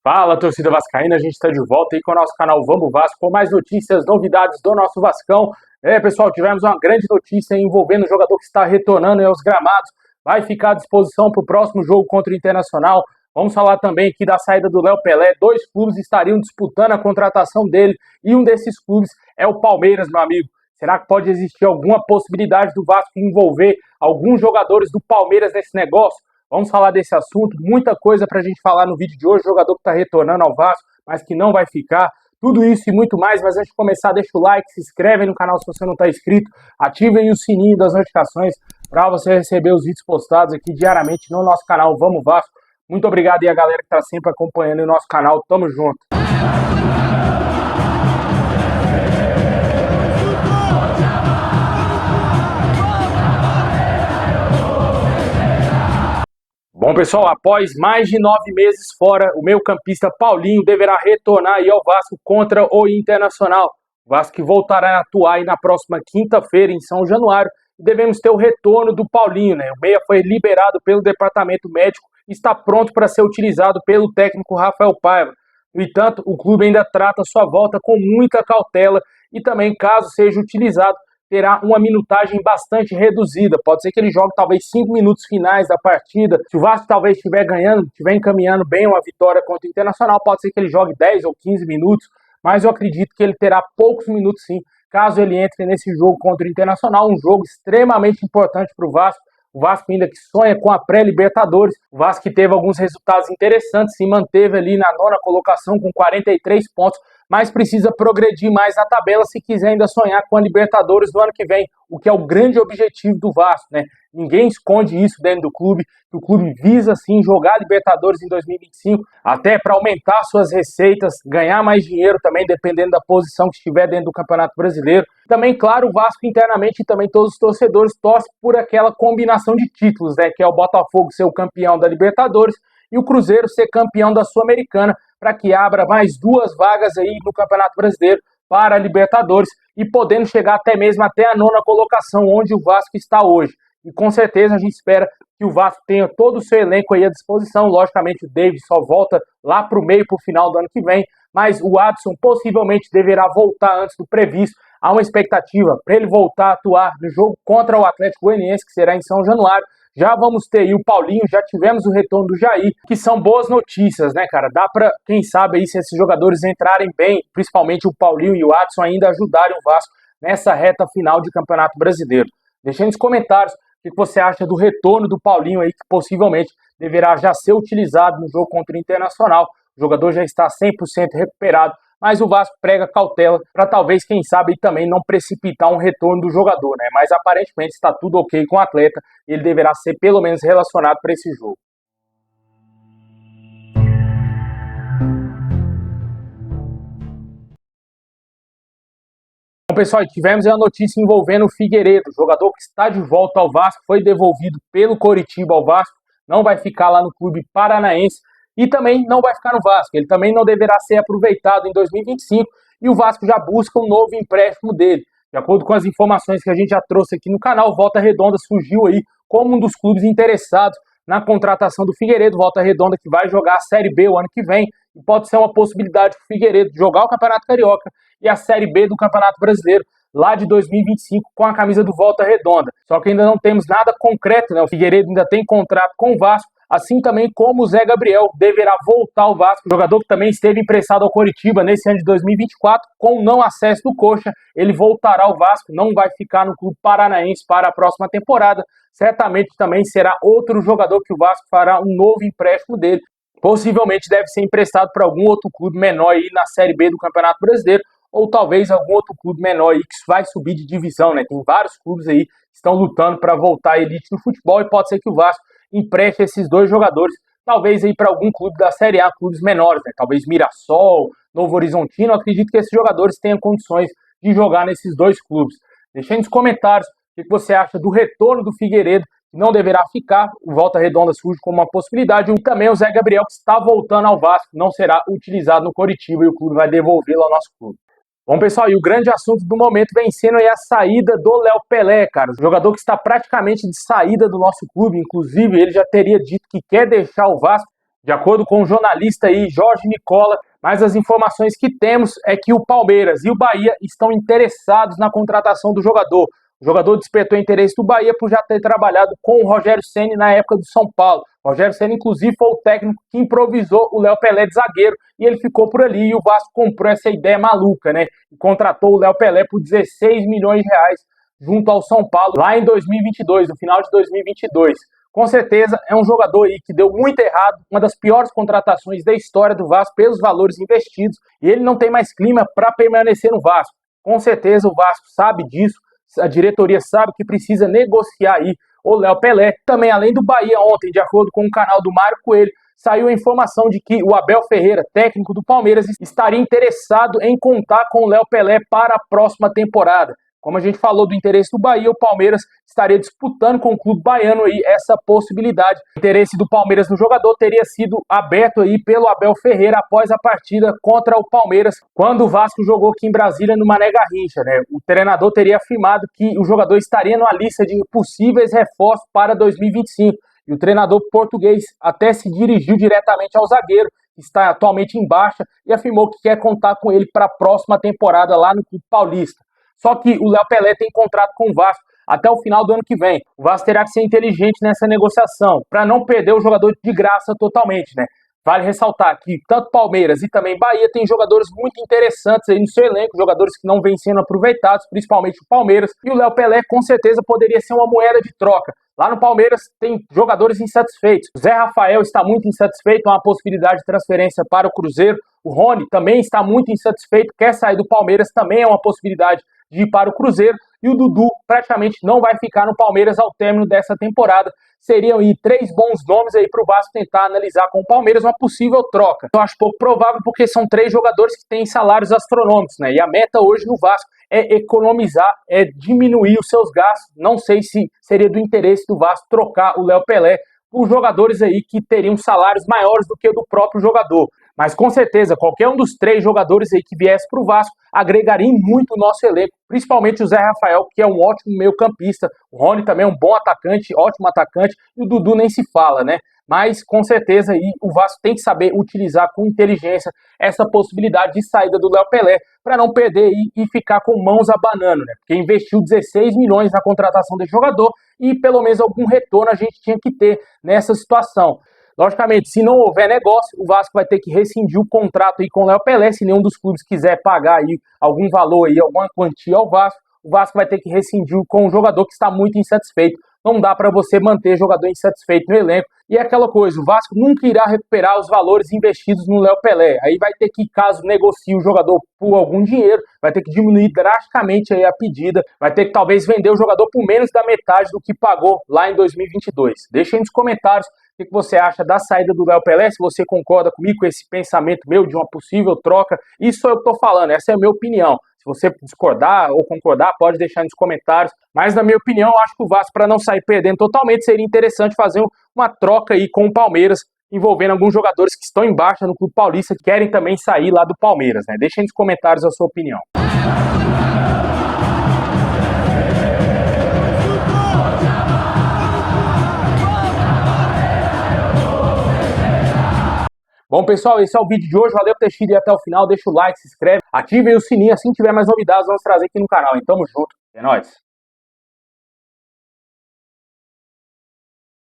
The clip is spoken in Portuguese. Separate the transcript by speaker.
Speaker 1: Fala, torcida vascaína, a gente está de volta aí com o nosso canal Vamos Vasco, com mais notícias, novidades do nosso Vascão. Pessoal, tivemos uma grande notícia envolvendo o jogador que está retornando aos gramados, vai ficar à disposição para o próximo jogo contra o Internacional. Vamos falar também aqui da saída do Léo Pelé. Dois clubes estariam disputando a contratação dele e um desses clubes é o Palmeiras, meu amigo. Será que pode existir alguma possibilidade do Vasco envolver alguns jogadores do Palmeiras nesse negócio? Vamos falar desse assunto, muita coisa para a gente falar no vídeo de hoje, jogador que está retornando ao Vasco, mas que não vai ficar, tudo isso e muito mais, mas antes de começar, deixa o like, se inscreve no canal se você não está inscrito, ative aí o sininho das notificações para você receber os vídeos postados aqui diariamente no nosso canal Vamos Vasco. Muito obrigado aí a galera que está sempre acompanhando o nosso canal, tamo junto. Bom, pessoal, após mais de 9 meses fora, o meio-campista Paulinho deverá retornar aí ao Vasco contra o Internacional. O Vasco que voltará a atuar aí na próxima quinta-feira, em São Januário. E devemos ter o retorno do Paulinho, né? O meia foi liberado pelo departamento médico e está pronto para ser utilizado pelo técnico Rafael Paiva. No entanto, o clube ainda trata sua volta com muita cautela e também, caso seja utilizado, terá uma minutagem bastante reduzida. Pode ser que ele jogue talvez 5 minutos finais da partida. Se o Vasco talvez estiver ganhando, estiver encaminhando bem uma vitória contra o Internacional, pode ser que ele jogue 10 ou 15 minutos, mas eu acredito que ele terá poucos minutos sim, caso ele entre nesse jogo contra o Internacional, um jogo extremamente importante para o Vasco. O Vasco ainda que sonha com a pré-Libertadores. O Vasco que teve alguns resultados interessantes, se manteve ali na 9ª colocação com 43 pontos, mas precisa progredir mais na tabela se quiser ainda sonhar com a Libertadores do ano que vem, o que é o grande objetivo do Vasco, né? Ninguém esconde isso dentro do clube, que o clube visa sim jogar a Libertadores em 2025, até para aumentar suas receitas, ganhar mais dinheiro também, dependendo da posição que estiver dentro do Campeonato Brasileiro. Também, claro, o Vasco internamente e também todos os torcedores torcem por aquela combinação de títulos, né? Que é o Botafogo ser o campeão da Libertadores e o Cruzeiro ser campeão da Sul-Americana, para que abra mais 2 vagas aí no Campeonato Brasileiro para a Libertadores e podendo chegar até mesmo até a 9ª colocação, onde o Vasco está hoje. E com certeza a gente espera que o Vasco tenha todo o seu elenco aí à disposição. Logicamente o David só volta lá para o meio, para o final do ano que vem, mas o Adson possivelmente deverá voltar antes do previsto. Há uma expectativa para ele voltar a atuar no jogo contra o Atlético Goianiense, que será em São Januário. Já vamos ter aí o Paulinho, já tivemos o retorno do Jair, que são boas notícias, né, cara? Dá pra, quem sabe aí, se esses jogadores entrarem bem, principalmente o Paulinho e o Adson, ainda ajudarem o Vasco nessa reta final de Campeonato Brasileiro. Deixa aí nos comentários o que você acha do retorno do Paulinho aí, que possivelmente deverá já ser utilizado no jogo contra o Internacional. O jogador já está 100% recuperado, mas o Vasco prega cautela para talvez, quem sabe, também não precipitar um retorno do jogador, né? Mas aparentemente está tudo ok com o atleta, ele deverá ser pelo menos relacionado para esse jogo. Bom, pessoal, tivemos a notícia envolvendo o Figueiredo, jogador que está de volta ao Vasco, foi devolvido pelo Coritiba ao Vasco, não vai ficar lá no clube paranaense, e também não vai ficar no Vasco, ele também não deverá ser aproveitado em 2025 e o Vasco já busca um novo empréstimo dele. De acordo com as informações que a gente já trouxe aqui no canal, Volta Redonda surgiu aí como um dos clubes interessados na contratação do Figueiredo. Volta Redonda que vai jogar a Série B o ano que vem e pode ser uma possibilidade para o Figueiredo jogar o Campeonato Carioca e a Série B do Campeonato Brasileiro lá de 2025 com a camisa do Volta Redonda. Só que ainda não temos nada concreto, né? O Figueiredo ainda tem contrato com o Vasco, assim também como o Zé Gabriel deverá voltar ao Vasco, jogador que também esteve emprestado ao Coritiba nesse ano de 2024, com o não acesso do Coxa, ele voltará ao Vasco, não vai ficar no clube paranaense para a próxima temporada, certamente também será outro jogador que o Vasco fará um novo empréstimo dele, possivelmente deve ser emprestado para algum outro clube menor aí na Série B do Campeonato Brasileiro, ou talvez algum outro clube menor aí que vai subir de divisão, né? Tem vários clubes aí que estão lutando para voltar à elite no futebol e pode ser que o Vasco empreste esses 2 jogadores, talvez aí para algum clube da Série A, clubes menores, né? Talvez Mirassol, Novo Horizontino. Eu acredito que esses jogadores tenham condições de jogar nesses 2 clubes. Deixa aí nos comentários o que você acha do retorno do Figueiredo, que não deverá ficar, o Volta Redonda surge como uma possibilidade, e também o Zé Gabriel, que está voltando ao Vasco, não será utilizado no Coritiba e o clube vai devolvê-lo ao nosso clube. Bom, pessoal, e o grande assunto do momento vem sendo aí a saída do Léo Pelé, cara. O jogador que está praticamente de saída do nosso clube, inclusive ele já teria dito que quer deixar o Vasco. De acordo com o jornalista aí, Jorge Nicola, mas as informações que temos é que o Palmeiras e o Bahia estão interessados na contratação do jogador. O jogador despertou interesse do Bahia por já ter trabalhado com o Rogério Ceni na época do São Paulo. O Rogério Ceni, inclusive, foi o técnico que improvisou o Léo Pelé de zagueiro e ele ficou por ali e o Vasco comprou essa ideia maluca, né? E contratou o Léo Pelé por 16 milhões de reais junto ao São Paulo lá em 2022, no final de 2022. Com certeza é um jogador aí que deu muito errado, uma das piores contratações da história do Vasco pelos valores investidos, e ele não tem mais clima para permanecer no Vasco. Com certeza o Vasco sabe disso, a diretoria sabe que precisa negociar aí o Léo Pelé. Também, além do Bahia, ontem, de acordo com o canal do Mário Coelho, saiu a informação de que o Abel Ferreira, técnico do Palmeiras, estaria interessado em contar com o Léo Pelé para a próxima temporada. Como a gente falou do interesse do Bahia, o Palmeiras estaria disputando com o clube baiano aí essa possibilidade. O interesse do Palmeiras no jogador teria sido aberto aí pelo Abel Ferreira após a partida contra o Palmeiras, quando o Vasco jogou aqui em Brasília no Mané Garrincha, né? O treinador teria afirmado que o jogador estaria numa lista de possíveis reforços para 2025. E o treinador português até se dirigiu diretamente ao zagueiro, que está atualmente em baixa, e afirmou que quer contar com ele para a próxima temporada lá no Clube Paulista. Só que o Léo Pelé tem contrato com o Vasco até o final do ano que vem. O Vasco terá que ser inteligente nessa negociação, para não perder o jogador de graça totalmente, né? Vale ressaltar que tanto Palmeiras e também Bahia tem jogadores muito interessantes aí no seu elenco, jogadores que não vêm sendo aproveitados, principalmente o Palmeiras, e o Léo Pelé com certeza poderia ser uma moeda de troca. Lá no Palmeiras tem jogadores insatisfeitos. O Zé Rafael está muito insatisfeito, há uma possibilidade de transferência para o Cruzeiro. O Rony também está muito insatisfeito, quer sair do Palmeiras, também é uma possibilidade de ir para o Cruzeiro, e o Dudu praticamente não vai ficar no Palmeiras ao término dessa temporada. Seriam aí 3 bons nomes aí para o Vasco tentar analisar com o Palmeiras uma possível troca. Eu acho pouco provável porque são 3 jogadores que têm salários astronômicos, né? E a meta hoje no Vasco é economizar, é diminuir os seus gastos. Não sei se seria do interesse do Vasco trocar o Léo Pelé por jogadores aí que teriam salários maiores do que o do próprio jogador. Mas com certeza, qualquer um dos 3 jogadores aí que viesse para o Vasco agregaria muito o nosso elenco, principalmente o Zé Rafael, que é um ótimo meio-campista. O Rony também é um bom atacante, ótimo atacante, e o Dudu nem se fala, né? Mas com certeza aí, o Vasco tem que saber utilizar com inteligência essa possibilidade de saída do Léo Pelé para não perder e ficar com mãos abanando, né? Porque investiu 16 milhões na contratação desse jogador e pelo menos algum retorno a gente tinha que ter nessa situação. Logicamente, se não houver negócio, o Vasco vai ter que rescindir o contrato aí com o Léo Pelé. Se nenhum dos clubes quiser pagar aí algum valor aí, alguma quantia ao Vasco, o Vasco vai ter que rescindir com um jogador que está muito insatisfeito. Não dá para você manter jogador insatisfeito no elenco. E é aquela coisa, o Vasco nunca irá recuperar os valores investidos no Léo Pelé. Aí vai ter que, caso negocie o jogador por algum dinheiro, vai ter que diminuir drasticamente aí a pedida. Vai ter que talvez vender o jogador por menos da metade do que pagou lá em 2022. Deixa aí nos comentários o que você acha da saída do Léo Pelé, se você concorda comigo com esse pensamento meu de uma possível troca. Isso é o que eu estou falando, essa é a minha opinião. Se você discordar ou concordar, pode deixar nos comentários. Mas, na minha opinião, eu acho que o Vasco, para não sair perdendo totalmente, seria interessante fazer uma troca aí com o Palmeiras, envolvendo alguns jogadores que estão em baixa no Clube Paulista, que querem também sair lá do Palmeiras, né? Deixa aí nos comentários a sua opinião. Bom, pessoal, esse é o vídeo de hoje. Valeu por ter assistido até o final. Deixa o like, se inscreve, ative aí o sininho. Assim que tiver mais novidades, vamos trazer aqui no canal. Então, tamo junto. É nóis.